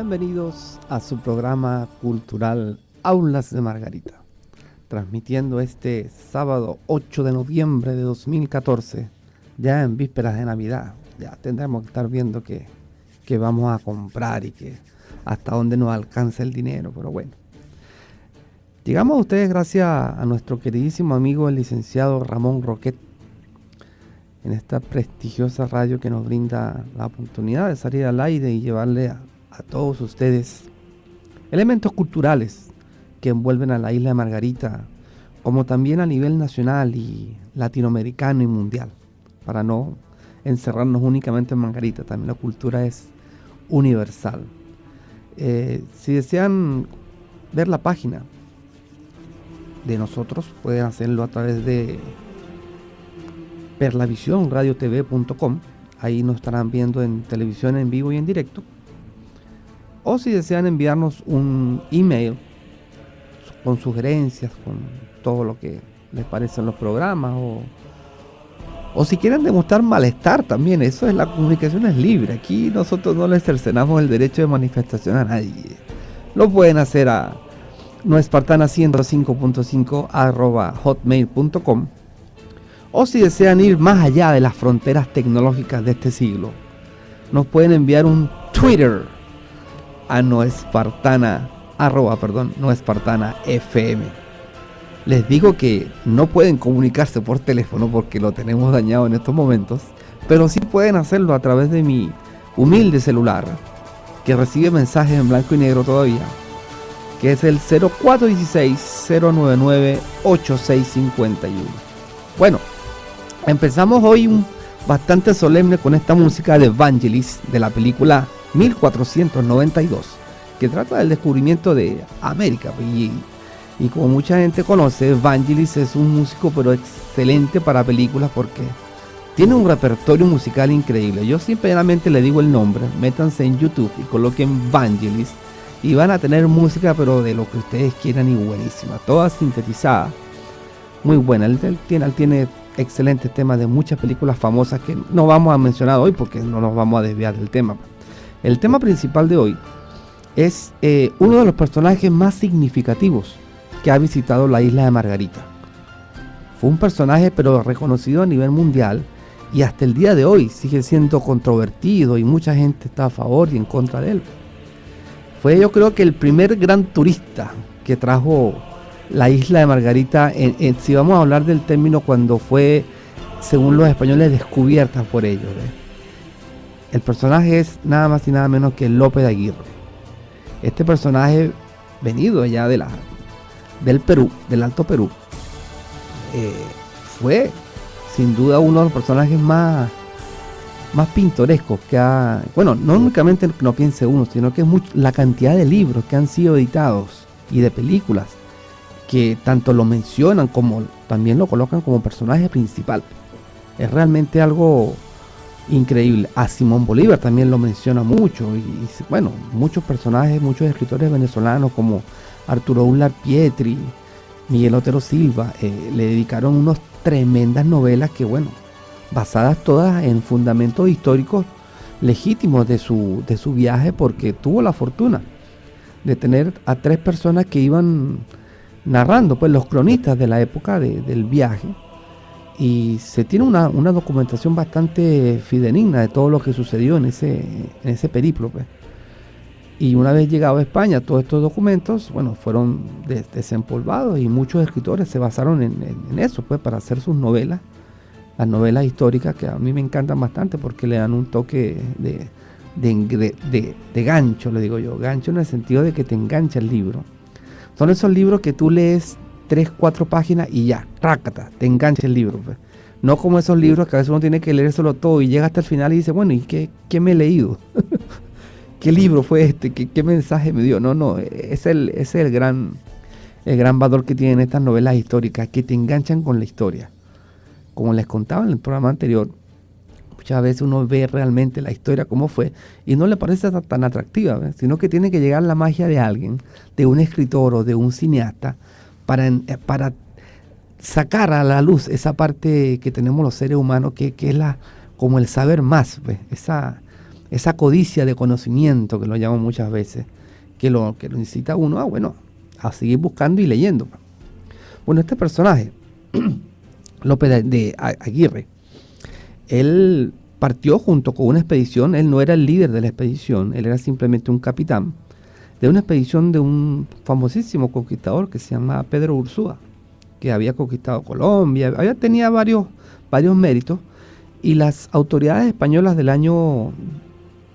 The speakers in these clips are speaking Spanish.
Bienvenidos a su programa cultural Aulas de Margarita, transmitiendo este sábado 8 de noviembre de 2014, ya en vísperas de Navidad. Ya tendremos que estar viendo qué vamos a comprar y que hasta dónde nos alcanza el dinero, pero bueno. Llegamos a ustedes gracias a nuestro queridísimo amigo el licenciado Ramón Roquet, en esta prestigiosa radio que nos brinda la oportunidad de salir al aire y llevarle a todos ustedes elementos culturales que envuelven a la isla de Margarita, como también a nivel nacional y latinoamericano y mundial, para no encerrarnos únicamente en Margarita. También la cultura es universal. Si desean ver la página de nosotros, pueden hacerlo a través de perlavisiónradiotv.com. Ahí nos estarán viendo en televisión en vivo y en directo. O si desean enviarnos un email con sugerencias, con todo lo que les parecen los programas, o si quieren demostrar malestar también, eso es, la comunicación es libre. Aquí nosotros no les cercenamos el derecho de manifestación a nadie. Lo pueden hacer a noespartana105.5 @hotmail.com. O si desean ir más allá de las fronteras tecnológicas de este siglo, nos pueden enviar un Twitter a noespartana FM. Les digo que no pueden comunicarse por teléfono porque lo tenemos dañado en estos momentos, pero sí pueden hacerlo a través de mi humilde celular, que recibe mensajes en blanco y negro todavía, que es el 0416-099-8651. Bueno, empezamos hoy bastante solemne con esta música de Vangelis, de la película 1492, que trata del descubrimiento de América. Y como mucha gente conoce, Vangelis es un músico pero excelente para películas porque tiene un repertorio musical increíble. Yo simplemente le digo el nombre, métanse en YouTube y coloquen Vangelis y van a tener música pero de lo que ustedes quieran y buenísima, toda sintetizada, muy buena. Él tiene excelentes temas de muchas películas famosas que no vamos a mencionar hoy porque no nos vamos a desviar del tema. El tema principal de hoy es uno de los personajes más significativos que ha visitado la isla de Margarita. Fue un personaje pero reconocido a nivel mundial y hasta el día de hoy sigue siendo controvertido y mucha gente está a favor y en contra de él. Fue, yo creo, que el primer gran turista que trajo la isla de Margarita, si vamos a hablar del término cuando fue, según los españoles, descubierta por ellos. El personaje es nada más y nada menos que Lope de Aguirre. Este personaje, venido allá del Perú, del Alto Perú, fue sin duda uno de los personajes más pintorescos que ha, bueno, no únicamente no piense uno, sino que es la cantidad de libros que han sido editados y de películas que tanto lo mencionan como también lo colocan como personaje principal. Es realmente algo increíble. A Simón Bolívar también lo menciona mucho y bueno, muchos personajes, muchos escritores venezolanos como Arturo Uslar Pietri, Miguel Otero Silva, le dedicaron unas tremendas novelas que, bueno, basadas todas en fundamentos históricos legítimos de su viaje, porque tuvo la fortuna de tener a 3 personas que iban narrando, pues, los cronistas de la época del viaje, y se tiene una documentación bastante fidedigna de todo lo que sucedió en ese periplo, pues. Y una vez llegado a España, todos estos documentos, bueno, fueron desempolvados y muchos escritores se basaron en eso, pues, para hacer sus novelas, las novelas históricas, que a mí me encantan bastante porque le dan un toque de gancho, le digo yo, gancho en el sentido de que te engancha el libro. Son esos libros que tú lees 3-4 páginas y ya, rácata, te engancha el libro, pues. No como esos libros que a veces uno tiene que leérselo todo y llega hasta el final y dice, bueno, ¿y qué me he leído? ¿Qué libro fue este? ¿Qué mensaje me dio? No, es el gran valor que tienen estas novelas históricas, que te enganchan con la historia. Como les contaba en el programa anterior, muchas veces uno ve realmente la historia como fue y no le parece tan atractiva, ¿ves? Sino que tiene que llegar la magia de alguien, de un escritor o de un cineasta, para sacar a la luz esa parte que tenemos los seres humanos, que es como el saber más, ¿ves? esa codicia de conocimiento que lo llaman muchas veces, que lo incita a uno a seguir buscando y leyendo. Bueno, este personaje, López de Aguirre, él partió junto con una expedición. Él no era el líder de la expedición, él era simplemente un capitán de una expedición de un famosísimo conquistador que se llama Pedro Ursúa, que había conquistado Colombia, tenía varios méritos, y las autoridades españolas del año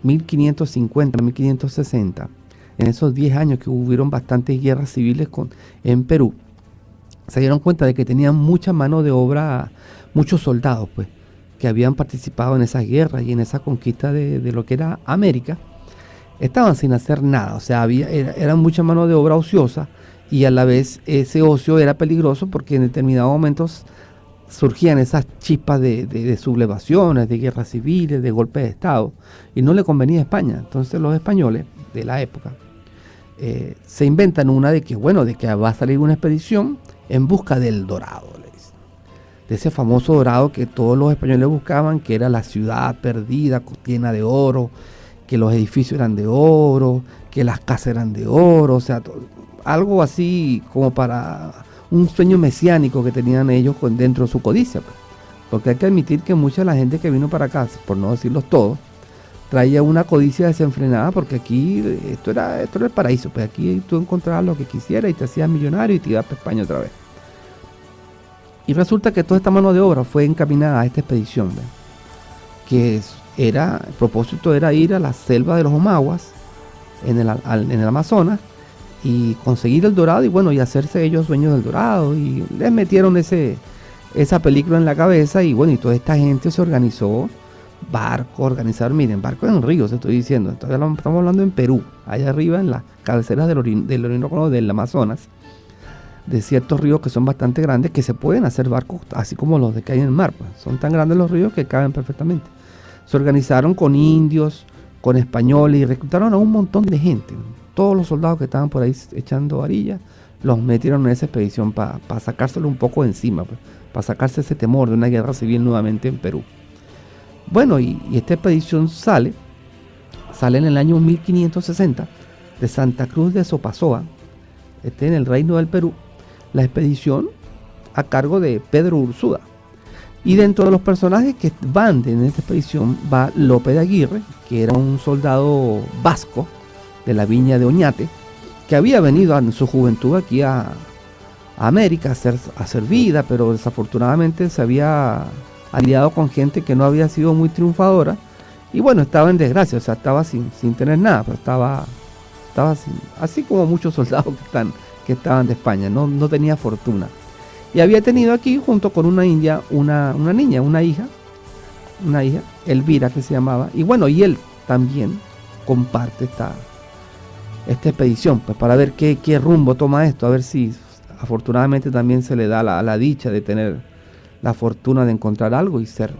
1550, 1560, en esos 10 años que hubieron bastantes guerras civiles en Perú, se dieron cuenta de que tenían mucha mano de obra, muchos soldados pues, que habían participado en esas guerras y en esa conquista de lo que era América. Estaban sin hacer nada, o sea, era mucha mano de obra ociosa, y a la vez ese ocio era peligroso porque en determinados momentos surgían esas chispas de sublevaciones, de guerras civiles, de golpes de Estado, y no le convenía a España. Entonces los españoles de la época se inventan una de que va a salir una expedición en busca del dorado, de ese famoso dorado que todos los españoles buscaban, que era la ciudad perdida, llena de oro, que los edificios eran de oro, que las casas eran de oro, o sea, algo así como para un sueño mesiánico que tenían ellos dentro de su codicia. Porque hay que admitir que mucha de la gente que vino para acá, por no decirlos todos, traía una codicia desenfrenada, porque aquí esto era el paraíso, pues aquí tú encontrabas lo que quisieras y te hacías millonario y te ibas para España otra vez. Y resulta que toda esta mano de obra fue encaminada a esta expedición, ¿ves? Que el propósito era ir a la selva de los Omaguas, en el Amazonas, y conseguir el dorado, y hacerse ellos dueños del dorado, y les metieron esa película en la cabeza, y toda esta gente se organizó, barcos en ríos, estoy diciendo, estamos hablando en Perú, allá arriba en las cabeceras del Orinoco, del Amazonas, de ciertos ríos que son bastante grandes, que se pueden hacer barcos así como los de que hay en el mar, pues. Son tan grandes los ríos que caben perfectamente. Se organizaron con indios, con españoles, y reclutaron a un montón de gente. Todos los soldados que estaban por ahí echando varillas, los metieron en esa expedición para sacárselo un poco de encima, pues, para sacarse ese temor de una guerra civil nuevamente en Perú. Y esta expedición sale en el año 1560 de Santa Cruz de Sopasoa, en el Reino del Perú, la expedición a cargo de Pedro Ursúa. Y dentro de los personajes que van en esta expedición va Lope de Aguirre, que era un soldado vasco de la viña de Oñate, que había venido en su juventud aquí a América a hacer vida, pero desafortunadamente se había aliado con gente que no había sido muy triunfadora, y estaba en desgracia, o sea, estaba sin tener nada, pero estaba así como muchos soldados que estaban de España, no tenía fortuna. Y había tenido aquí, junto con una hija, Elvira, que se llamaba, y él también comparte esta expedición, pues para ver qué rumbo toma esto, a ver si afortunadamente también se le da la dicha de tener la fortuna de encontrar algo y ser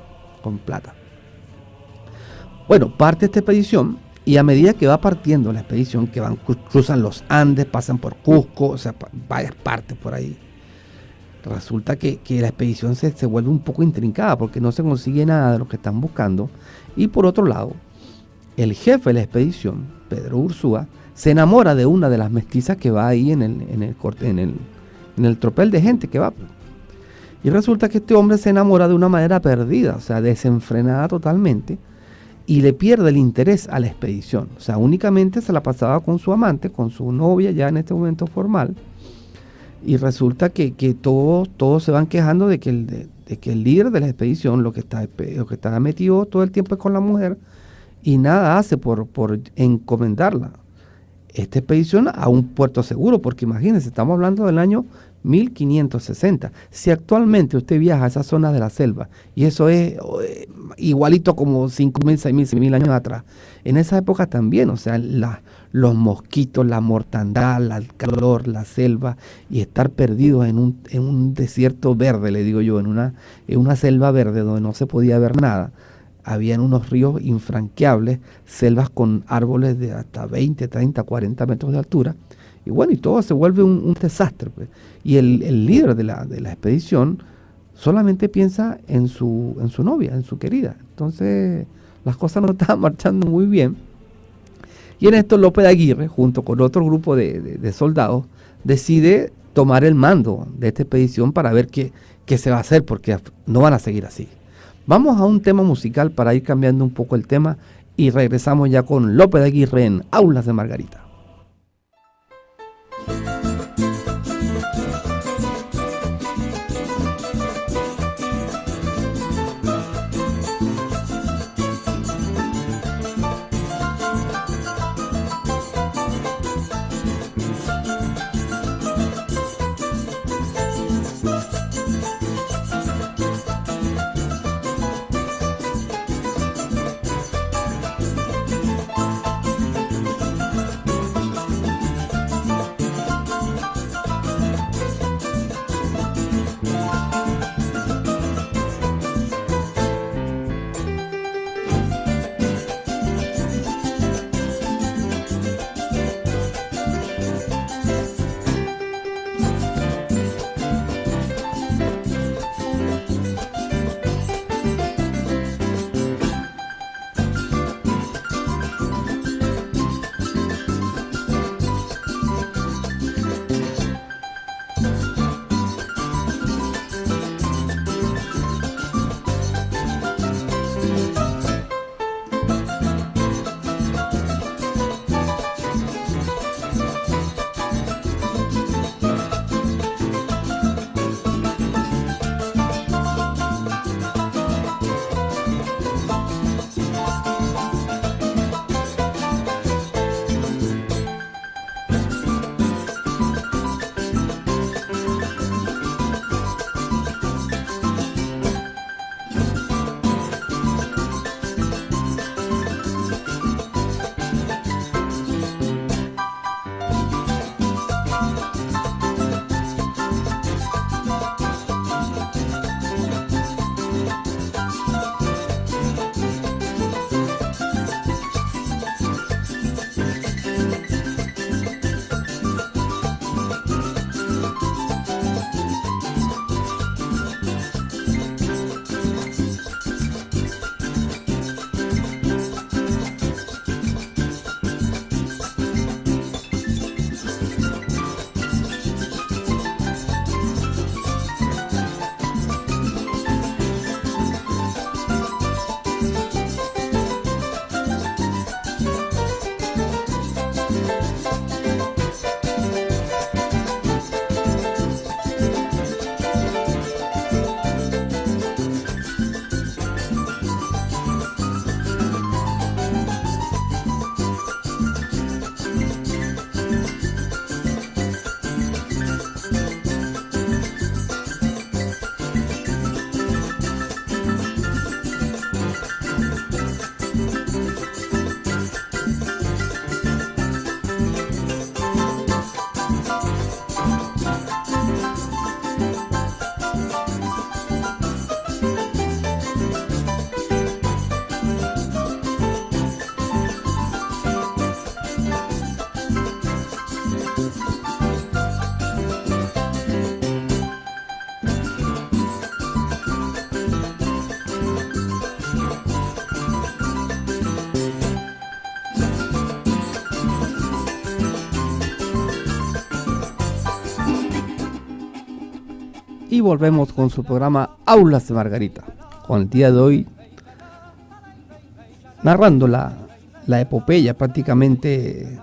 con plata. Parte esta expedición, y a medida que va partiendo la expedición, que cruzan los Andes, pasan por Cusco, o sea, varias partes por ahí, resulta que la expedición se vuelve un poco intrincada porque no se consigue nada de lo que están buscando. Y por otro lado, el jefe de la expedición, Pedro Ursúa, se enamora de una de las mestizas que va ahí en el tropel de gente que va. Y resulta que este hombre se enamora de una manera perdida, o sea, desenfrenada totalmente, y le pierde el interés a la expedición. O sea, únicamente se la pasaba con su amante, con su novia ya en este momento formal. Y resulta que todos se van quejando de que el líder de la expedición lo que está metido todo el tiempo es con la mujer, y nada hace por encomendarla esta expedición a un puerto seguro, porque imagínense, estamos hablando del año 1560. Si actualmente usted viaja a esas zonas de la selva, y eso es igualito como 5.000, 6.000, 6.000 años atrás, en esa época también, o sea, los mosquitos, la mortandad, el calor, la selva, y estar perdidos en un desierto verde, le digo yo, en una selva verde donde no se podía ver nada. Habían unos ríos infranqueables, selvas con árboles de hasta 20, 30, 40 metros de altura. Y todo se vuelve un desastre, pues. Y el líder de la expedición solamente piensa en su novia, en su querida. Entonces las cosas no estaban marchando muy bien. Y en esto Lope de Aguirre, junto con otro grupo de soldados, decide tomar el mando de esta expedición para ver qué se va a hacer, porque no van a seguir así. Vamos a un tema musical para ir cambiando un poco el tema y regresamos ya con Lope de Aguirre en Aulas de Margarita. Y volvemos con su programa Aulas de Margarita, con el día de hoy narrando la epopeya prácticamente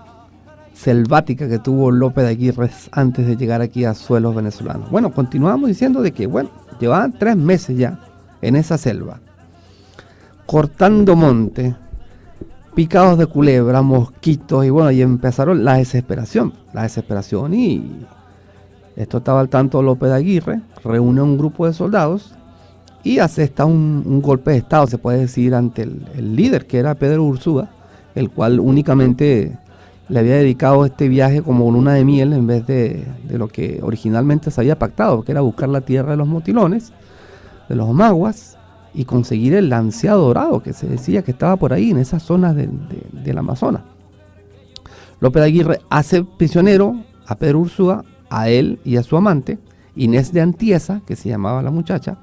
selvática que tuvo Lope de Aguirre antes de llegar aquí a suelos venezolanos. Bueno, continuamos diciendo de que, llevaban 3 meses ya en esa selva, cortando monte, picados de culebra, mosquitos, y empezaron la desesperación, y esto estaba al tanto Lope de Aguirre, reúne a un grupo de soldados y asesta un golpe de estado, se puede decir, ante el líder, que era Pedro Ursúa, el cual únicamente le había dedicado este viaje como luna de miel en vez de lo que originalmente se había pactado, que era buscar la tierra de los motilones, de los maguas, y conseguir el lanceado dorado, que se decía que estaba por ahí, en esas zonas del Amazonas. Lope de Aguirre hace prisionero a Pedro Ursúa, a él y a su amante, Inés de Antiesa, que se llamaba la muchacha,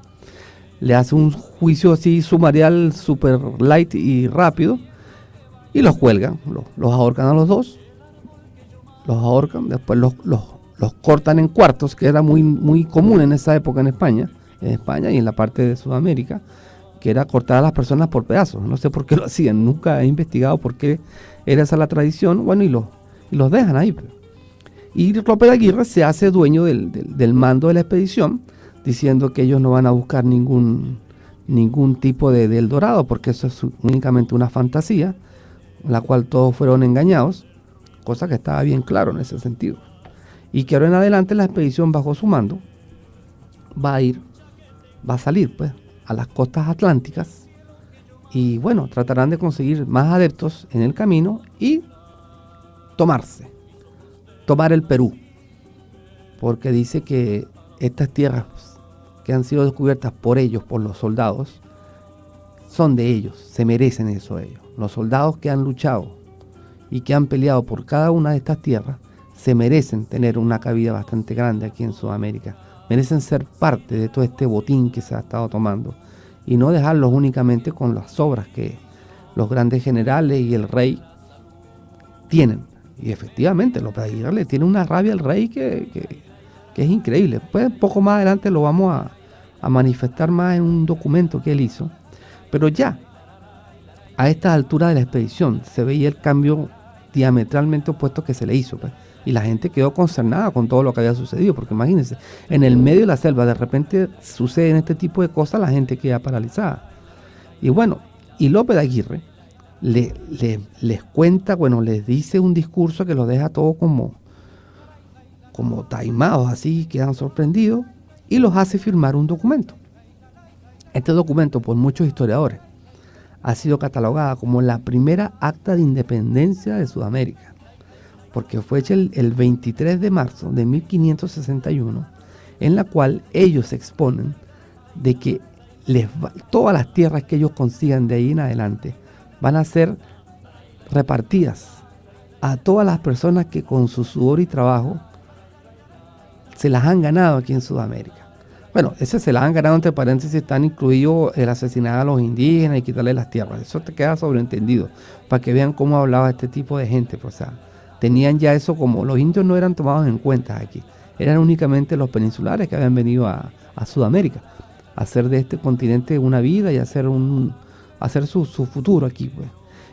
le hace un juicio así sumarial, super light y rápido, y los cuelgan, los ahorcan a los dos, los ahorcan, después los cortan en cuartos, que era muy, muy común en esa época en España y en la parte de Sudamérica, que era cortar a las personas por pedazos. No sé por qué lo hacían, nunca he investigado por qué era esa la tradición. Bueno, y los dejan ahí. Y Lope de Aguirre se hace dueño del mando de la expedición, diciendo que ellos no van a buscar ningún tipo de El Dorado, porque eso es únicamente una fantasía, en la cual todos fueron engañados, cosa que estaba bien claro en ese sentido. Y que ahora en adelante la expedición bajo su mando va a salir pues a las costas atlánticas, y bueno, tratarán de conseguir más adeptos en el camino y tomar el Perú, porque dice que estas tierras que han sido descubiertas por ellos, por los soldados, son de ellos, se merecen eso ellos. Los soldados que han luchado y que han peleado por cada una de estas tierras se merecen tener una cabida bastante grande aquí en Sudamérica, merecen ser parte de todo este botín que se ha estado tomando y no dejarlos únicamente con las obras que los grandes generales y el rey tienen. Y efectivamente, Lope de Aguirre le tiene una rabia al rey que es increíble. Pues poco más adelante lo vamos a manifestar más en un documento que él hizo. Pero ya, a esta altura de la expedición, se veía el cambio diametralmente opuesto que se le hizo. Pues. Y la gente quedó consternada con todo lo que había sucedido. Porque imagínense, en el medio de la selva, de repente suceden este tipo de cosas, la gente queda paralizada. Y bueno, y Lope de Aguirre les cuenta, bueno, les dice un discurso que los deja todos como taimados, así, quedan sorprendidos, y los hace firmar un documento. Este documento, por muchos historiadores, ha sido catalogada como la primera acta de independencia de Sudamérica, porque fue hecha el 23 de marzo de 1561, en la cual ellos exponen de que todas las tierras que ellos consigan de ahí en adelante van a ser repartidas a todas las personas que con su sudor y trabajo se las han ganado aquí en Sudamérica. Bueno, ese se las han ganado, entre paréntesis, están incluidos el asesinar a los indígenas y quitarle las tierras. Eso te queda sobreentendido, para que vean cómo hablaba este tipo de gente. Pues, o sea, tenían ya eso como, los indios no eran tomados en cuenta aquí, eran únicamente los peninsulares que habían venido a Sudamérica, a hacer de este continente una vida y hacer su futuro aquí, pues.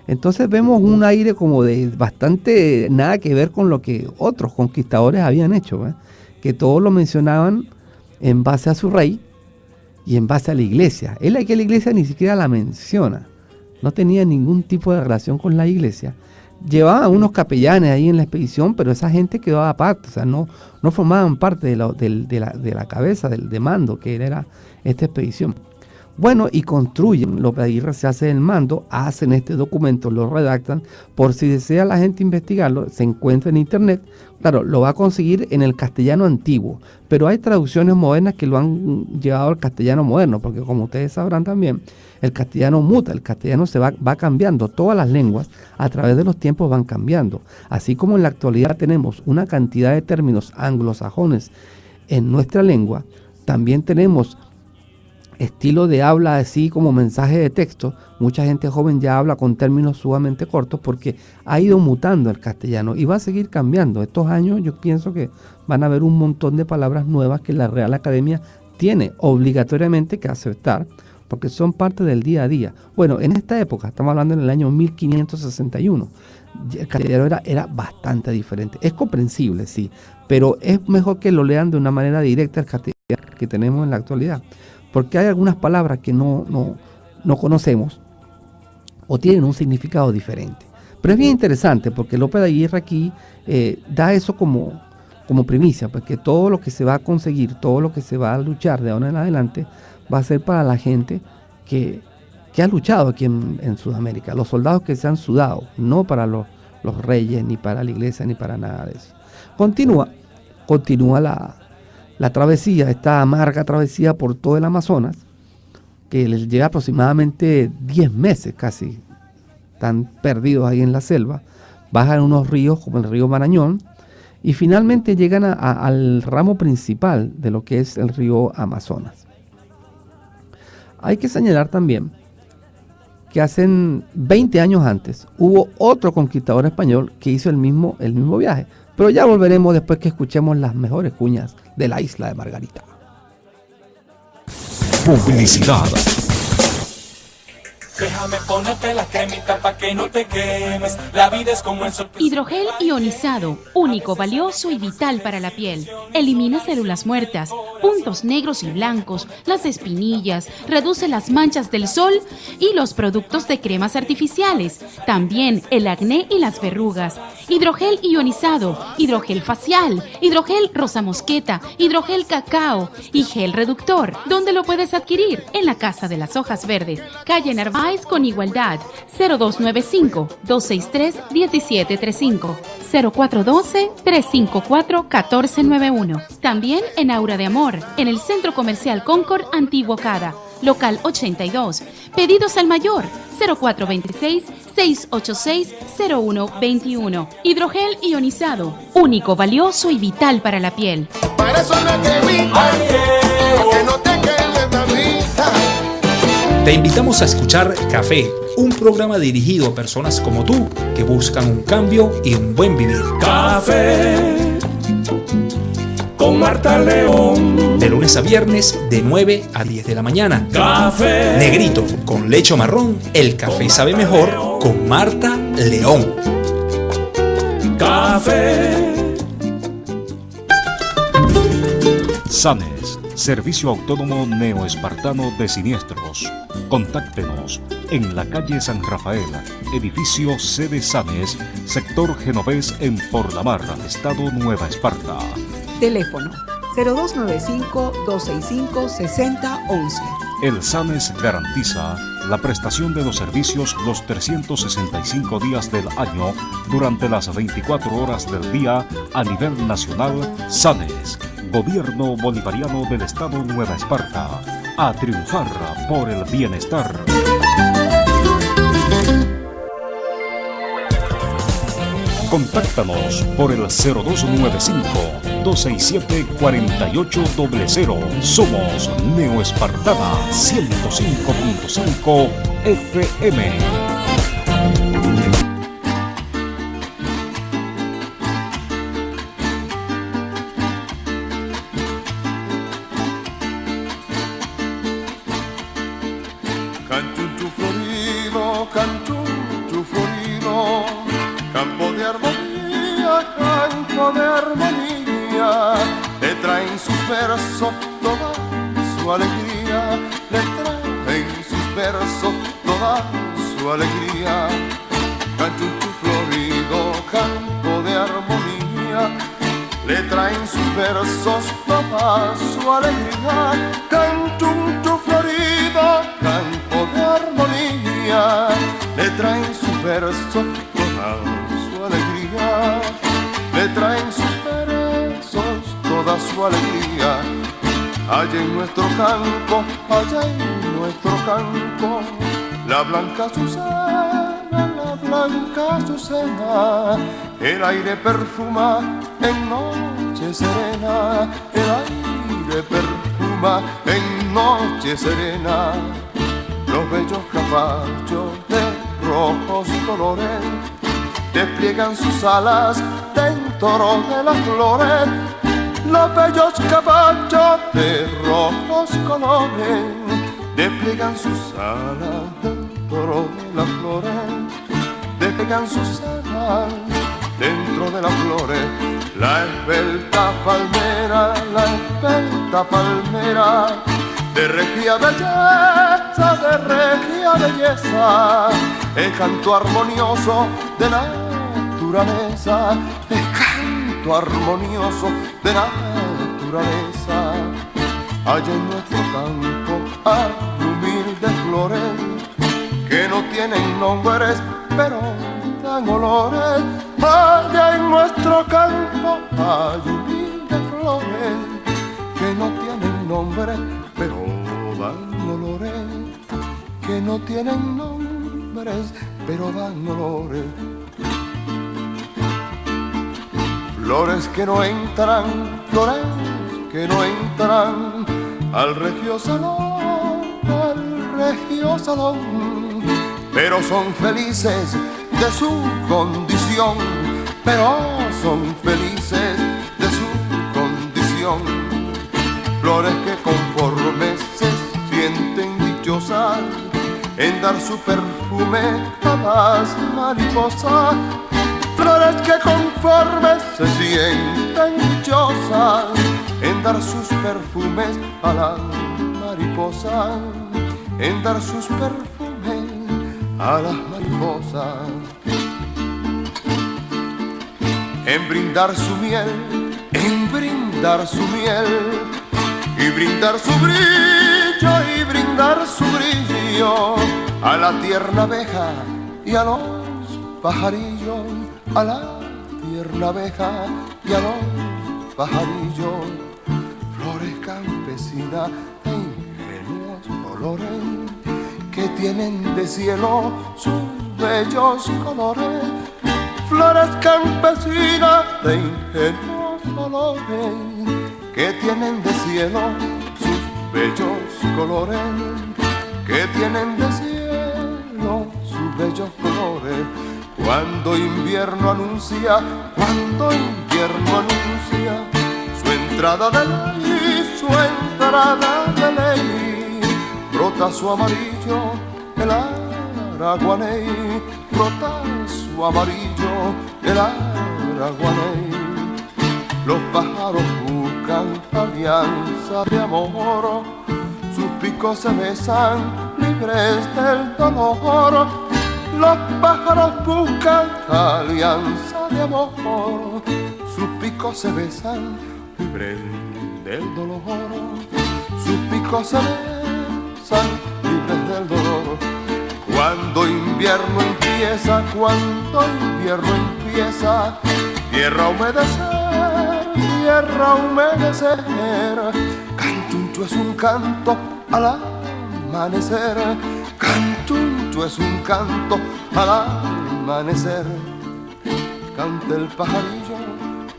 Entonces vemos un aire como de bastante nada que ver con lo que otros conquistadores habían hecho, ¿eh? Que todos lo mencionaban en base a su rey y en base a la iglesia. Él aquí la iglesia ni siquiera la menciona, no tenía ningún tipo de relación con la iglesia. Llevaban unos capellanes ahí en la expedición, pero esa gente quedó aparte, o sea, no formaban parte de la cabeza de mando que era esta expedición. Bueno, y construyen, Lope de Aguirre se hace el mando, hacen este documento, lo redactan, por si desea la gente investigarlo, se encuentra en internet. Claro, lo va a conseguir en el castellano antiguo, pero hay traducciones modernas que lo han llevado al castellano moderno, porque como ustedes sabrán también, el castellano muta, el castellano se va cambiando, todas las lenguas a través de los tiempos van cambiando. Así como en la actualidad tenemos una cantidad de términos anglosajones en nuestra lengua, también tenemos estilo de habla así como mensaje de texto. Mucha gente joven ya habla con términos sumamente cortos porque ha ido mutando el castellano y va a seguir cambiando. Estos años yo pienso que van a haber un montón de palabras nuevas que la Real Academia tiene obligatoriamente que aceptar porque son parte del día a día. Bueno, en esta época, estamos hablando en el año 1561, el castellano era bastante diferente. Es comprensible, sí, pero es mejor que lo lean de una manera directa el castellano que tenemos en la actualidad. Porque hay algunas palabras que no conocemos o tienen un significado diferente. Pero es bien interesante porque Lope de Aguirre aquí da eso como primicia, porque todo lo que se va a conseguir, todo lo que se va a luchar de ahora en adelante, va a ser para la gente que ha luchado aquí en Sudamérica, los soldados que se han sudado, no para los reyes, ni para la iglesia, ni para nada de eso. Continúa la travesía, esta amarga travesía por todo el Amazonas, que les lleva aproximadamente 10 meses casi, están perdidos ahí en la selva, bajan unos ríos como el río Marañón, y finalmente llegan al ramo principal de lo que es el río Amazonas. Hay que señalar también que hace 20 años antes hubo otro conquistador español que hizo el mismo viaje. Pero ya volveremos después que escuchemos las mejores cuñas de la isla de Margarita. Publicidad. Déjame ponerte la cremita pa' que no te quemes. La vida es como el sol. Hidrogel ionizado, único, valioso y vital para la piel. Elimina células muertas, puntos negros y blancos, las espinillas, reduce las manchas del sol y los productos de cremas artificiales. También el acné y las verrugas. Hidrogel ionizado, hidrogel facial, hidrogel rosa mosqueta, hidrogel cacao y gel reductor. ¿Dónde lo puedes adquirir? En la Casa de las Hojas Verdes, calle Narváez con Igualdad, 0295-263-1735, 0412-354-1491. También en Aura de Amor, en el Centro Comercial Concord Antiguo Cada, local 82. Pedidos al mayor, 0426-686-0121. Hidrogel ionizado, único, valioso y vital para la piel. Para eso no te evita, que no te quedes, mamita. Te invitamos a escuchar Café, un programa dirigido a personas como tú que buscan un cambio y un buen vivir. Café con Marta León. De lunes a viernes de 9 a 10 de la mañana. Café Negrito con leche o marrón, el café sabe mejor con Marta León. Café. Sanes, Servicio Autónomo Neoespartano de Siniestros. Contáctenos en la calle San Rafael, edificio sede Sanes, sector Genovés en Porlamar, estado Nueva Esparta. Teléfono 0295-265-6011. El Sanes garantiza la prestación de los servicios los 365 días del año durante las 24 horas del día a nivel nacional. Sanes, Gobierno Bolivariano del Estado Nueva Esparta. A triunfar por el bienestar. Contáctanos por el 0295-267-4800. Somos Neoespartana 105.5 FM. Canchunchu florido, campo de armonía, le traen sus versos toda su alegría, le traen sus versos toda su alegría. Canchunchu florido, campo de armonía, le traen sus versos toda su alegría. Canchunchu florido, campo de armonía, le traen sus versos toda su alegría, le traen sus versos toda su alegría. Allá en nuestro campo, la blanca azucena, el aire perfuma en noche serena, el aire perfuma en noche serena. Los bellos caballos de rojos colores despliegan sus alas dentro de las flores. Los bellos caballos de rojos colores despliegan sus alas dentro de las flores. Despliegan sus alas dentro de las flores. La esbelta palmera de regia belleza, el canto armonioso de naturaleza, el canto armonioso de naturaleza. Allá en nuestro campo hay humildes flores que no tienen nombres pero dan olores. Allá en nuestro campo hay humildes flores que no tienen nombres pero dan olores, que no tienen nombres, pero dan olores. Flores que no entran al regio salón, al colegio salón, pero son felices de su condición, pero son felices de su condición. Flores que conforme se sienten dichosas en dar su perfume a las mariposas. Flores que conforme se sienten dichosas en dar sus perfumes a las mariposas, en dar sus perfumes a las mariposas, en brindar su miel, en brindar su miel, y brindar su brillo, y brindar su brillo a la tierna abeja y a los pajarillos, a la tierna abeja y a los pajarillos. Flores campesinas de ingenuos colores que tienen de cielo sus bellos colores. Flores campesinas de ingenuos colores que tienen de cielo sus bellos colores, que tienen de cielo sus bellos colores. Cuando invierno anuncia, cuando invierno anuncia su entrada de ley, su entrada de ley, brota su amarillo el araguaney, brota su amarillo el araguaney. Los pájaros buscan alianza de amor, sus picos se besan libres del dolor. Los pájaros buscan alianza de amor, sus picos se besan libres del dolor. Sus picos se besan libres del dolor. Cuando invierno empieza, cuando invierno empieza, tierra a humedecer, tierra a humedecer. Canchuncho es un canto al amanecer, canchuncho es un canto al amanecer. Canta el pajarillo,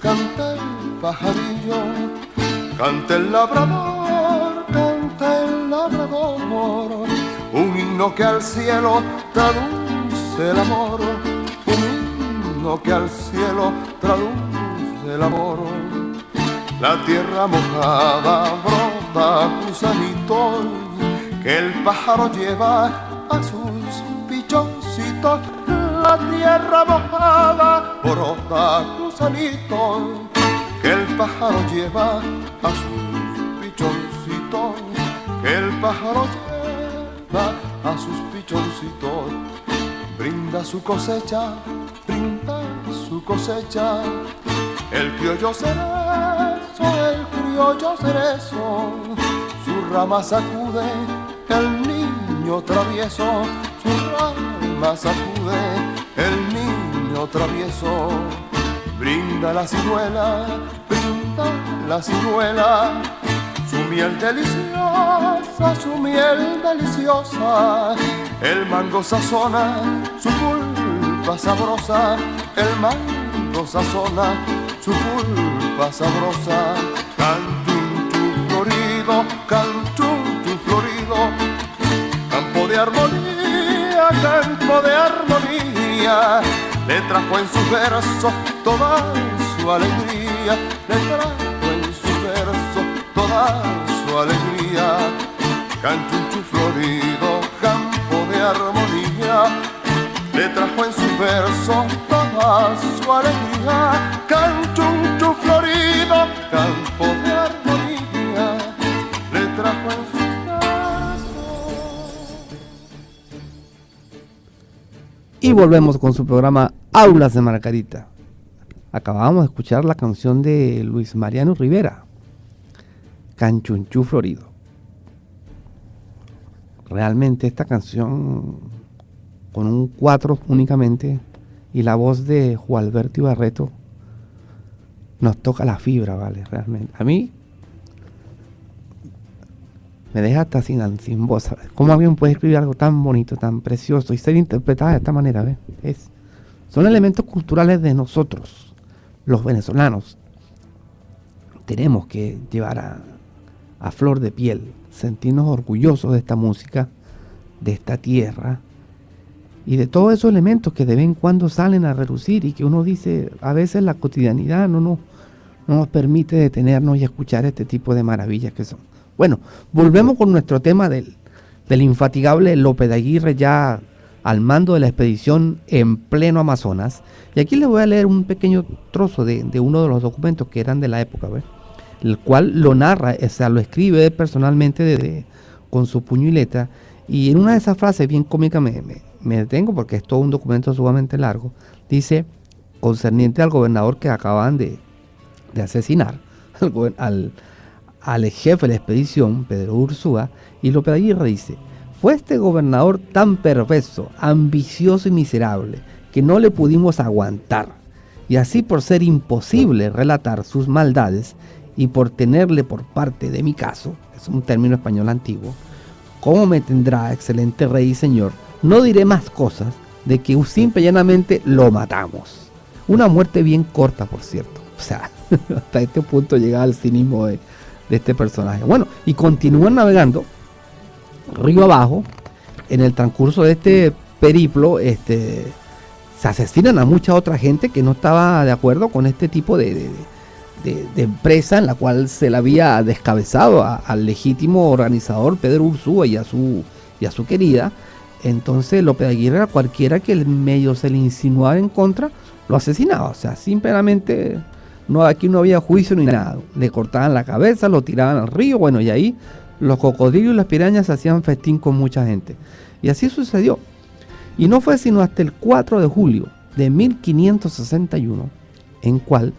canta el pajarillo, canta el labrador, canta el labrador. Un himno que al cielo traduce el amor, un himno que al cielo traduce el amor. La tierra mojada brota gusanitos que el pájaro lleva a sus pichoncitos. La tierra mojada brota gusanitos que el pájaro lleva a sus pichoncitos, que el pájaro lleva a sus pichoncitos. Brinda su cosecha, brinda su cosecha, el criollo cerezo, el criollo cerezo. Su rama sacude el niño travieso, su rama sacude el niño travieso. Brinda la ciruela, brinda la ciruela, su miel deliciosa, su miel deliciosa. El mango sazona su pulpa sabrosa, el mango sazona su pulpa sabrosa. Canchunchu florido, canchunchu florido, campo de armonía, campo de armonía. Le trajo en su verso toda su alegría, le trajo en su verso toda su alegría. Canchunchu florido, campo de armonía, le trajo en su verso toda su alegría. Canchunchu florido, campo de armonía, le trajo en sus versos. Y volvemos con su programa Aulas de Margarita. Acabamos de escuchar la canción de Luis Mariano Rivera, Canchunchu Florido. Realmente esta canción, con un 4 únicamente y la voz de Juan Alberto Ibarreto, nos toca la fibra, ¿vale? Realmente. A mí me deja hasta sin voz, ¿sabes? ¿Cómo alguien puede escribir algo tan bonito, tan precioso y ser interpretado de esta manera? ¿Ves? Son elementos culturales de nosotros, los venezolanos. Tenemos que llevar a flor de piel, sentirnos orgullosos de esta música, de esta tierra y de todos esos elementos que de vez en cuando salen a relucir y que uno dice, a veces la cotidianidad no nos permite detenernos y escuchar este tipo de maravillas que son. Bueno, volvemos con nuestro tema del infatigable Lope de Aguirre, ya al mando de la expedición en pleno Amazonas. Y aquí les voy a leer un pequeño trozo de uno de los documentos que eran de la época, ¿ves? El cual lo narra, o sea, lo escribe personalmente con su puño y letra. Y en una de esas frases bien cómicas me detengo porque es todo un documento sumamente largo. Dice, concerniente al gobernador que acaban de asesinar, al jefe de la expedición, Pedro Ursúa, y Lope de Aguirre dice, fue este gobernador tan perverso, ambicioso y miserable, que no le pudimos aguantar, y así por ser imposible relatar sus maldades, y por tenerle por parte de mi caso, es un término español antiguo, como me tendrá, excelente rey y señor, no diré más cosas de que simple y llanamente lo matamos. Una muerte bien corta, por cierto. O sea, hasta este punto llega al cinismo de este personaje. Bueno, y continúan navegando río abajo. En el transcurso de este periplo, se asesinan a mucha otra gente que no estaba de acuerdo con este tipo de empresa en la cual se le había descabezado al legítimo organizador Pedro Ursúa y a su querida. Entonces Lope de Aguirre, a cualquiera que el medio se le insinuara en contra, lo asesinaba. O sea, simplemente aquí no había juicio ni nada. Le cortaban la cabeza, lo tiraban al río, bueno, y ahí los cocodrilos y las pirañas hacían festín con mucha gente. Y así sucedió. Y no fue sino hasta el 4 de julio de 1561, en cual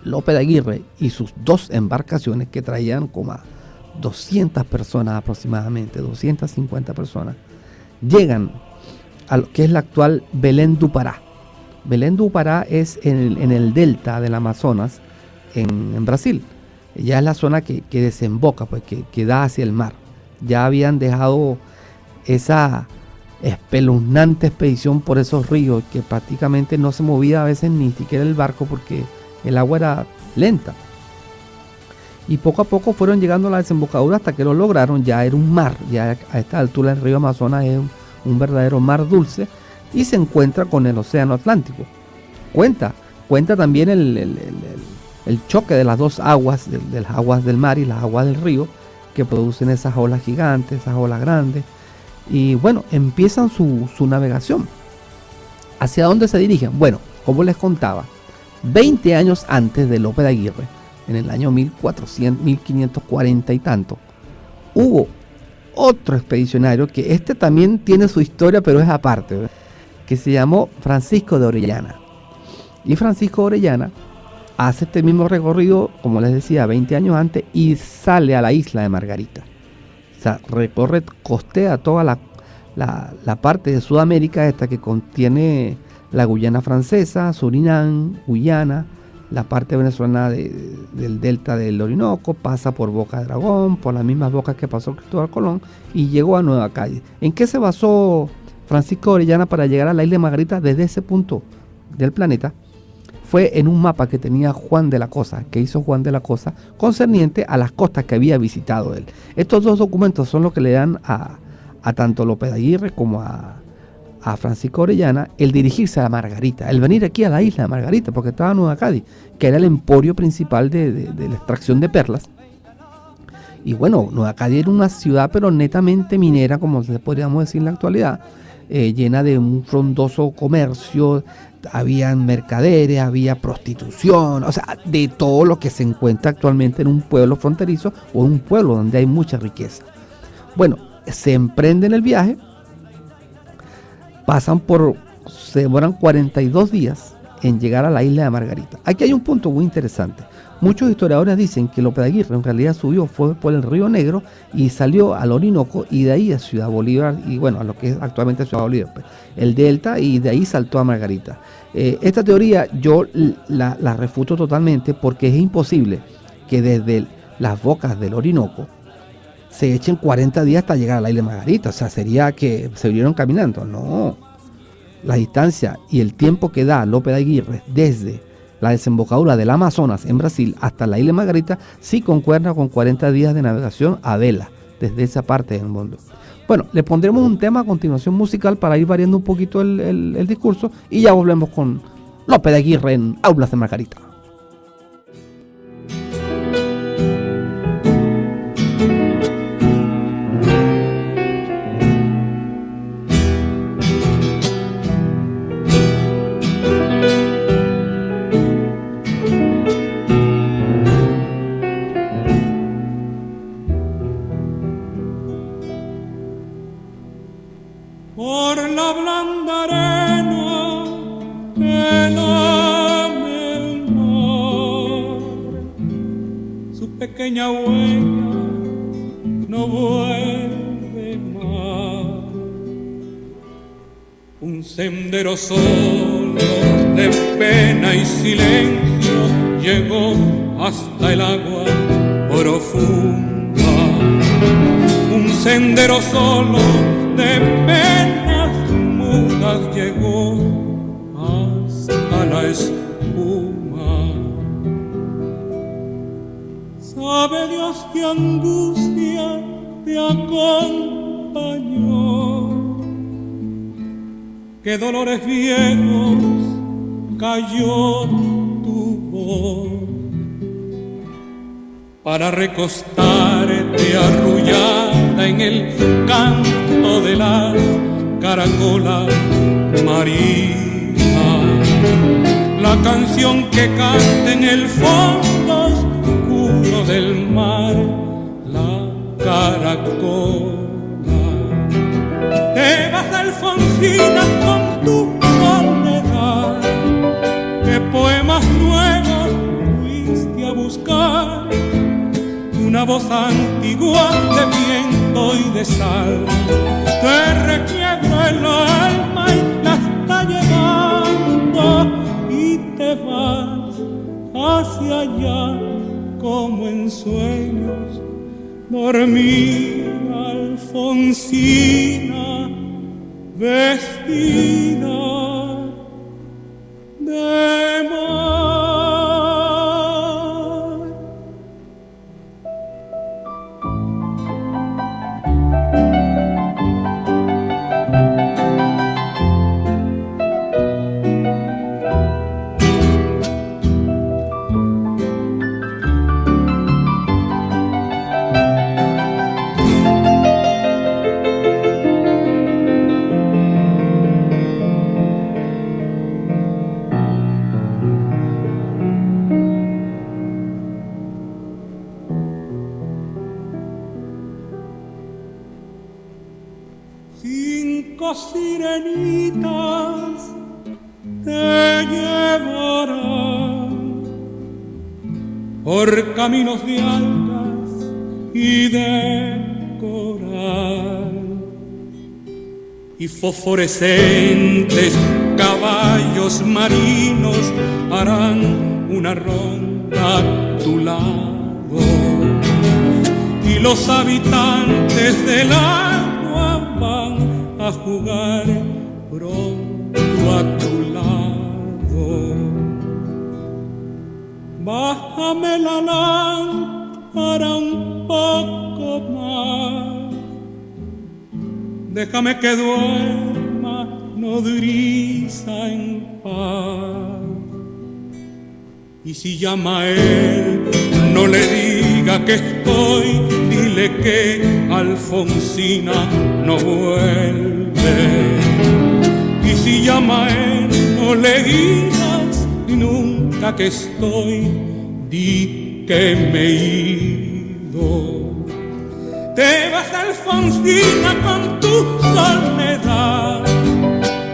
Lope de Aguirre y sus 2 embarcaciones, que traían como a 200 personas aproximadamente, 250 personas, llegan a lo que es la actual Belém do Pará. Belém do Pará es en el delta del Amazonas, en Brasil. Ya es la zona que desemboca, pues, que da hacia el mar. Ya habían dejado esa espeluznante expedición por esos ríos que prácticamente no se movía a veces ni siquiera el barco porque el agua era lenta. Y poco a poco fueron llegando a la desembocadura hasta que lo lograron. Ya era un mar, ya a esta altura el río Amazonas es un verdadero mar dulce y se encuentra con el océano Atlántico. Cuenta también el choque de las dos aguas, de las aguas del mar y las aguas del río, que producen esas olas gigantes, esas olas grandes. Y bueno, empiezan su navegación. ¿Hacia dónde se dirigen? Bueno, como les contaba, 20 años antes de Lope de Aguirre, en el año 1540 y tanto, hubo otro expedicionario que también tiene su historia, pero es aparte, ¿verdad?, que se llamó Francisco de Orellana. Y Francisco de Orellana hace este mismo recorrido, como les decía, 20 años antes, y sale a la isla de Margarita. O sea, costea toda la parte de Sudamérica esta que contiene la Guyana Francesa, Surinam, Guyana, la parte venezolana del delta del Orinoco, pasa por Boca de Dragón, por las mismas bocas que pasó Cristóbal Colón, y llegó a Nueva Cádiz. ¿En qué se basó Francisco de Orellana para llegar a la isla de Margarita desde ese punto del planeta? Fue en un mapa que tenía Juan de la Cosa, que hizo Juan de la Cosa, concerniente a las costas que había visitado él. Estos 2 documentos son los que le dan a tanto Lope de Aguirre como a Francisco Orellana el dirigirse a Margarita, el venir aquí a la isla de Margarita, porque estaba en Nueva Cádiz, que era el emporio principal de la extracción de perlas. Y bueno, Nueva Cádiz era una ciudad pero netamente minera, como podríamos decir en la actualidad, llena de un frondoso comercio, habían mercaderes, había prostitución, o sea, de todo lo que se encuentra actualmente en un pueblo fronterizo o en un pueblo donde hay mucha riqueza. Bueno, se emprenden el viaje, se demoran 42 días en llegar a la isla de Margarita. Aquí hay un punto muy interesante. Muchos historiadores dicen que Lope de Aguirre en realidad fue por el Río Negro y salió al Orinoco y de ahí a Ciudad Bolívar, y bueno, a lo que es actualmente Ciudad Bolívar, pues, el delta, y de ahí saltó a Margarita. Esta teoría yo la refuto totalmente, porque es imposible que desde las bocas del Orinoco se echen 40 días hasta llegar a la isla de Margarita. O sea, sería que se vinieron caminando. No, la distancia y el tiempo que da Lope de Aguirre desde la desembocadura del Amazonas en Brasil hasta la isla de Margarita sí concuerda con 40 días de navegación a vela desde esa parte del mundo. Bueno, le pondremos un tema a continuación musical para ir variando un poquito el discurso y ya volvemos con López de Aguirre en Aulas de Margarita. Por la blanda arena que lame el mar, su pequeña huella no vuelve más. Un sendero solo de pena y silencio llegó hasta el agua profunda. Un sendero solo de penas mudas llegó hasta la espuma. Sabe Dios qué angustia te acompañó, qué dolores viejos cayó tu voz, para recostarte arrullada en el canto de las caracolas marinas, la canción que canta en el fondo oscuro del mar, la caracola. Te vas, Alfonsina, con tu soledad, qué poemas nuevos fuiste a buscar, una voz antigua de viento y de sal, te requiebra el alma y la está llevando, y te vas hacia allá como en sueños, dormida Alfonsina, vestida de mar. Sirenitas te llevarán por caminos de algas y de coral, y fosforescentes caballos marinos harán una ronda a tu lado, y los habitantes del agua van a jugar pronto a tu lado. Bájame la lámpara un poco más, déjame que duerma nodriza en paz. Y si llama a él, no le diga que estoy, dile que Alfonsina no vuelve. Y si llama a él, no le digas nunca que estoy, di que me he ido. Te vas, Alfonsina, con tu soledad,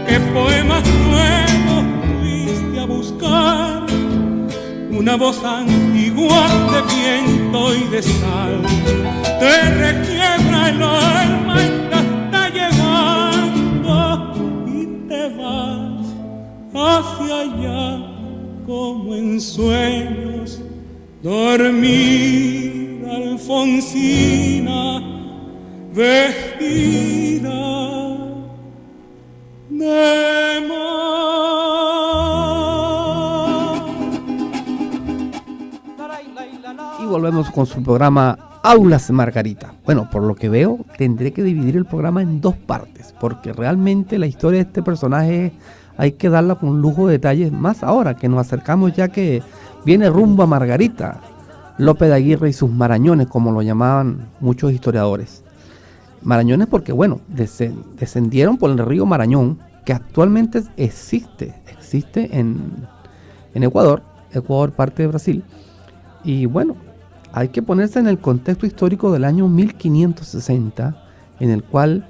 qué poemas nuevos fuiste a buscar, una voz antigua de viento y de sal, te requiebra el alma y la está llevando, y te vas hacia allá como en sueños, dormida Alfonsina, vestida de mar. Y volvemos con su programa Aulas Margarita. Bueno, por lo que veo, tendré que dividir el programa en 2 partes, porque realmente la historia de este personaje hay que darla con lujo de detalles, más ahora que nos acercamos ya que viene rumbo a Margarita, Lope de Aguirre y sus marañones, como lo llamaban muchos historiadores. Marañones porque, bueno, descendieron por el río Marañón, que actualmente existe en Ecuador, parte de Brasil. Y bueno, hay que ponerse en el contexto histórico del año 1560, en el cual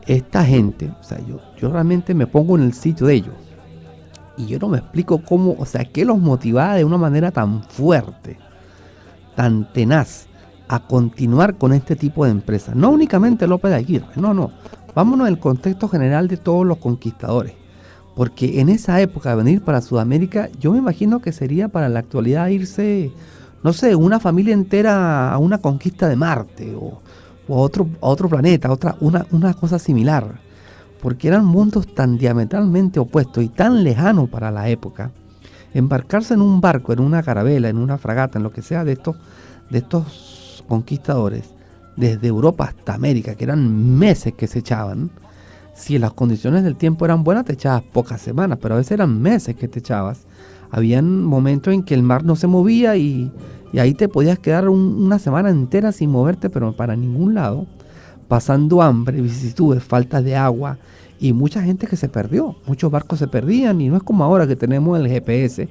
esta gente, o sea, yo realmente me pongo en el sitio de ellos, y yo no me explico cómo, o sea, qué los motivaba de una manera tan fuerte, tan tenaz, a continuar con este tipo de empresas. No únicamente Lope de Aguirre, no. Vámonos en el contexto general de todos los conquistadores. Porque en esa época venir para Sudamérica, yo me imagino que sería para la actualidad irse, no sé, una familia entera a una conquista de Marte o a otro planeta, una cosa similar. Porque eran mundos tan diametralmente opuestos y tan lejanos para la época. Embarcarse en un barco, en una carabela, en una fragata, en lo que sea de estos conquistadores, desde Europa hasta América, que eran meses que se echaban. Si las condiciones del tiempo eran buenas, te echabas pocas semanas, pero a veces eran meses que te echabas. Habían momentos en que el mar no se movía y ahí te podías quedar una semana entera sin moverte, pero para ningún lado, pasando hambre, vicisitudes, falta de agua y mucha gente que se perdió. Muchos barcos se perdían y no es como ahora que tenemos el GPS,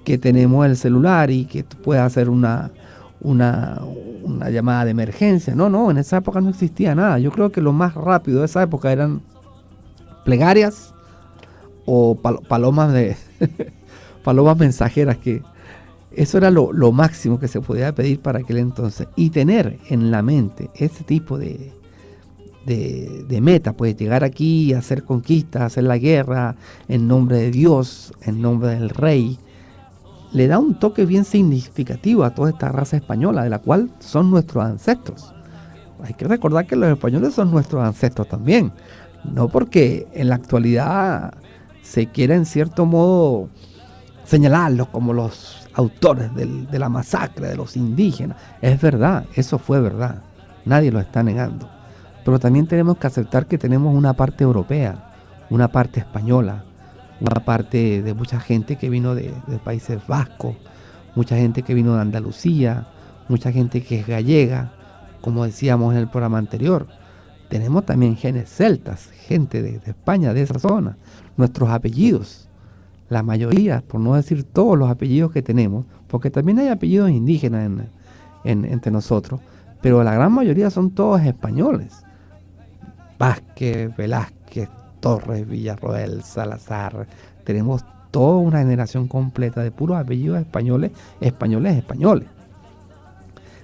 que tenemos el celular y que tú puedes hacer una llamada de emergencia. No, en esa época no existía nada. Yo creo que lo más rápido de esa época eran plegarias o palomas palomas mensajeras, que eso era lo máximo que se podía pedir para aquel entonces. Y tener en la mente ese tipo de meta, pues llegar aquí, hacer conquistas, hacer la guerra en nombre de Dios, en nombre del rey, le da un toque bien significativo a toda esta raza española, de la cual son nuestros ancestros. Hay que recordar que los españoles son nuestros ancestros también. No porque en la actualidad se quiera en cierto modo señalarlos como los autores de la masacre de los indígenas. Es verdad, eso fue verdad. Nadie lo está negando. Pero también tenemos que aceptar que tenemos una parte europea, una parte española, una parte de mucha gente que vino de Países Vascos, mucha gente que vino de Andalucía, mucha gente que es gallega, como decíamos en el programa anterior. Tenemos también genes celtas, gente de España, de esa zona. Nuestros apellidos, la mayoría, por no decir todos los apellidos que tenemos, porque también hay apellidos indígenas entre nosotros, pero la gran mayoría son todos españoles. Vázquez, Velázquez, Torres, Villarroel, Salazar. Tenemos toda una generación completa de puros apellidos españoles.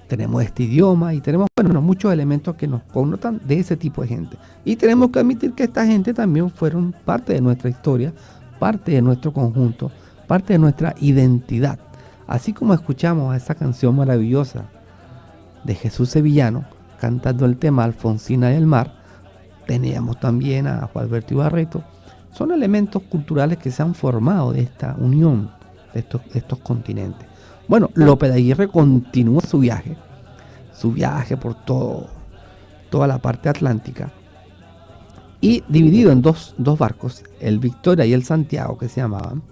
Tenemos este idioma y tenemos muchos elementos que nos connotan de ese tipo de gente. Y tenemos que admitir que esta gente también fueron parte de nuestra historia, parte de nuestro conjunto, parte de nuestra identidad. Así como escuchamos esa canción maravillosa de Jesús Sevillano cantando el tema Alfonsina y el mar, teníamos también a Juan Alberto Ibarreto. Son elementos culturales que se han formado de esta unión de estos continentes. Bueno, Lope de Aguirre continúa su viaje por toda la parte atlántica, y dividido en dos barcos, el Victoria y el Santiago, que se llamaban,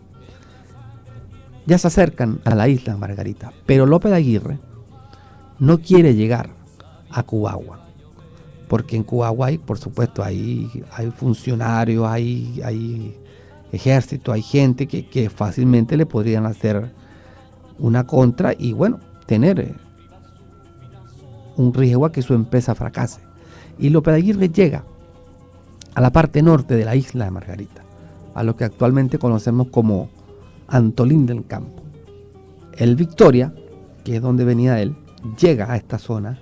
ya se acercan a la isla Margarita. Pero Lope de Aguirre no quiere llegar a Cubagua, porque en Cubagua hay, por supuesto, hay funcionarios, hay ejército, hay gente que fácilmente le podrían hacer una contra y tener un riesgo a que su empresa fracase. Y Lope de Aguirre llega a la parte norte de la isla de Margarita, a lo que actualmente conocemos como Antolín del Campo. El Victoria, que es donde venía él, llega a esta zona,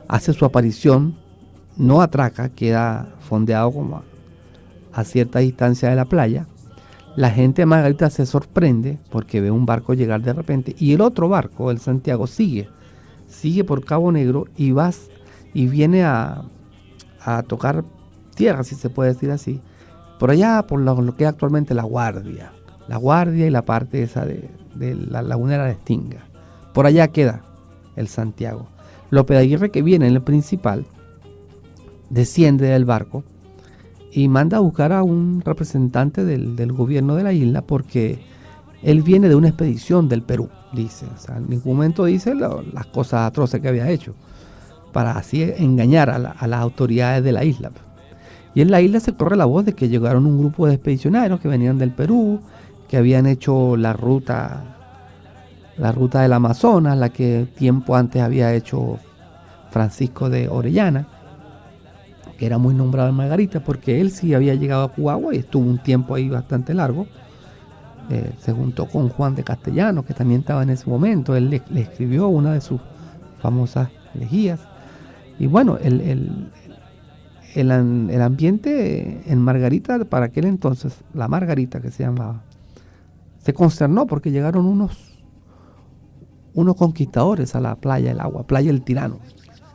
hace su aparición, no atraca, queda fondeado como a cierta distancia de la playa. La gente de Margarita se sorprende porque ve un barco llegar de repente, y el otro barco, el Santiago, sigue por Cabo Negro y viene a tocar tierra, si se puede decir así, por allá por lo que es actualmente La Guardia y la parte esa de la lagunera de Estinga. Por allá queda el Santiago. López de Aguirre, que viene en el principal, desciende del barco y manda a buscar a un representante del gobierno de la isla, porque él viene de una expedición del Perú, dice. O sea, en ningún momento dice las cosas atroces que había hecho, para así engañar a las autoridades de la isla. Y en la isla se corre la voz de que llegaron un grupo de expedicionarios que venían del Perú, que habían hecho la ruta del Amazonas, la que tiempo antes había hecho Francisco de Orellana, que era muy nombrado en Margarita, porque él sí había llegado a Cuagua y estuvo un tiempo ahí bastante largo. Se juntó con Juan de Castellano, que también estaba en ese momento. Él le escribió una de sus famosas elegías. Y bueno, el ambiente en Margarita, para aquel entonces, la Margarita que se llamaba, se consternó porque llegaron unos conquistadores a la playa del agua, Playa El Tirano.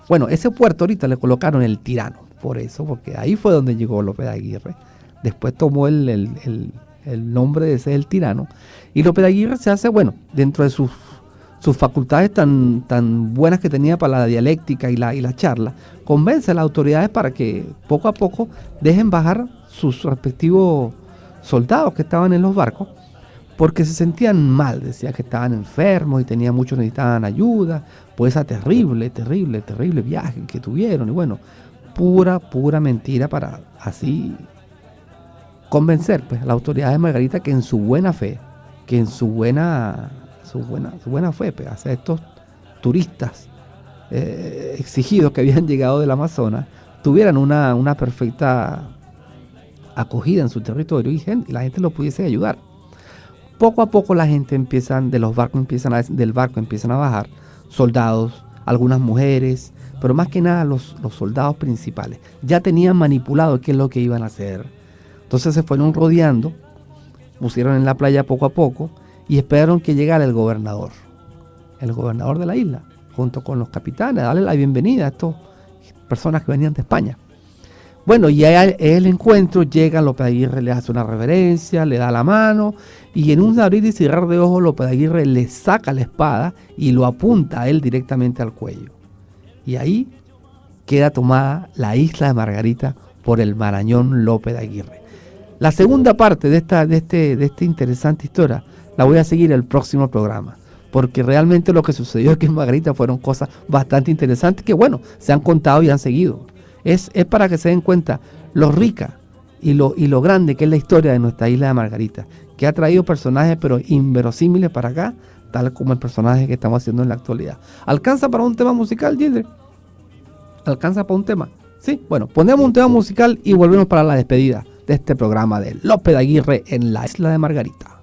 Bueno, ese puerto ahorita le colocaron El Tirano, por eso, porque ahí fue donde llegó López de Aguirre. Después tomó el nombre de ser El Tirano. Y López de Aguirre se hace, bueno, dentro de sus facultades tan buenas que tenía para la dialéctica y la charla, convence a las autoridades para que poco a poco dejen bajar sus respectivos soldados que estaban en los barcos, porque se sentían mal, decía que estaban enfermos y muchos necesitaban ayuda por esa terrible viaje que tuvieron. Y bueno, pura mentira para así convencer pues a las autoridades de Margarita que en su buena fe, su buena fe, pues, hacia estos turistas exigidos que habían llegado del Amazonas, tuvieran una perfecta acogida en su territorio y la gente lo pudiese ayudar. Poco a poco la gente del barco empiezan a bajar soldados, algunas mujeres, pero más que nada los soldados principales. Ya tenían manipulado qué es lo que iban a hacer. Entonces se fueron rodeando, pusieron en la playa poco a poco y esperaron que llegara el gobernador de la isla, junto con los capitanes, a darle la bienvenida a estas personas que venían de España. Bueno, y el encuentro llega López de Aguirre, le hace una reverencia, le da la mano, y en un abrir y cerrar de ojos López de Aguirre le saca la espada y lo apunta a él directamente al cuello. Y ahí queda tomada la isla de Margarita por el Marañón López de Aguirre. La segunda parte de esta interesante historia la voy a seguir el próximo programa, porque realmente lo que sucedió aquí en Margarita fueron cosas bastante interesantes que, bueno, se han contado y han seguido. Es para que se den cuenta lo rica y lo grande que es la historia de nuestra isla de Margarita, que ha traído personajes pero inverosímiles para acá, tal como el personaje que estamos haciendo en la actualidad. ¿Alcanza para un tema musical, Gildre? ¿Alcanza para un tema? Sí, bueno, ponemos un tema musical y volvemos para la despedida de este programa de López de Aguirre en la isla de Margarita.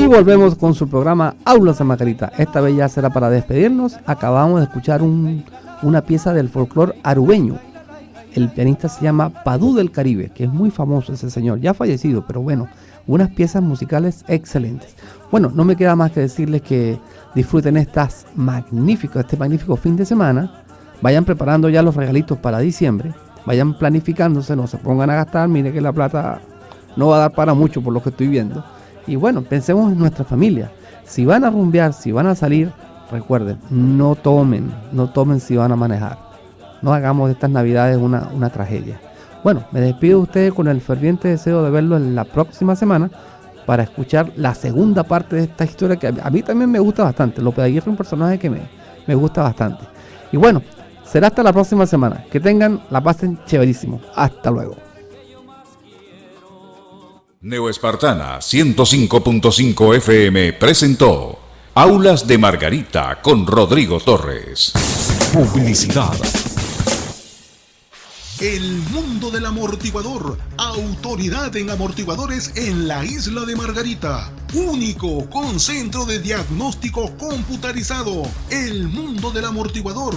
Y volvemos con su programa Aulas de Margarita. Esta vez ya será para despedirnos. Acabamos de escuchar una pieza del folclore arubeño. El pianista se llama Padú del Caribe, que es muy famoso ese señor, ya fallecido, pero bueno, unas piezas musicales excelentes. Bueno, no me queda más que decirles que disfruten este magnífico fin de semana. Vayan preparando ya los regalitos para diciembre. Vayan planificándose, no se pongan a gastar. Mire que la plata no va a dar para mucho por lo que estoy viendo. Y bueno, pensemos en nuestra familia. Si van a rumbear, si van a salir, recuerden, no tomen si van a manejar. No hagamos de estas navidades una tragedia. Bueno, me despido de ustedes con el ferviente deseo de verlo en la próxima semana para escuchar la segunda parte de esta historia que a mí también me gusta bastante. López Aguirre es un personaje que me gusta bastante. Y bueno, será hasta la próxima semana. Que la pasen chéverísimo. Hasta luego. Neoespartana 105.5 FM presentó Aulas de Margarita con Rodrigo Torres. Publicidad. El mundo del amortiguador, autoridad en amortiguadores en la isla de Margarita. Único con centro de diagnóstico computarizado. El mundo del amortiguador.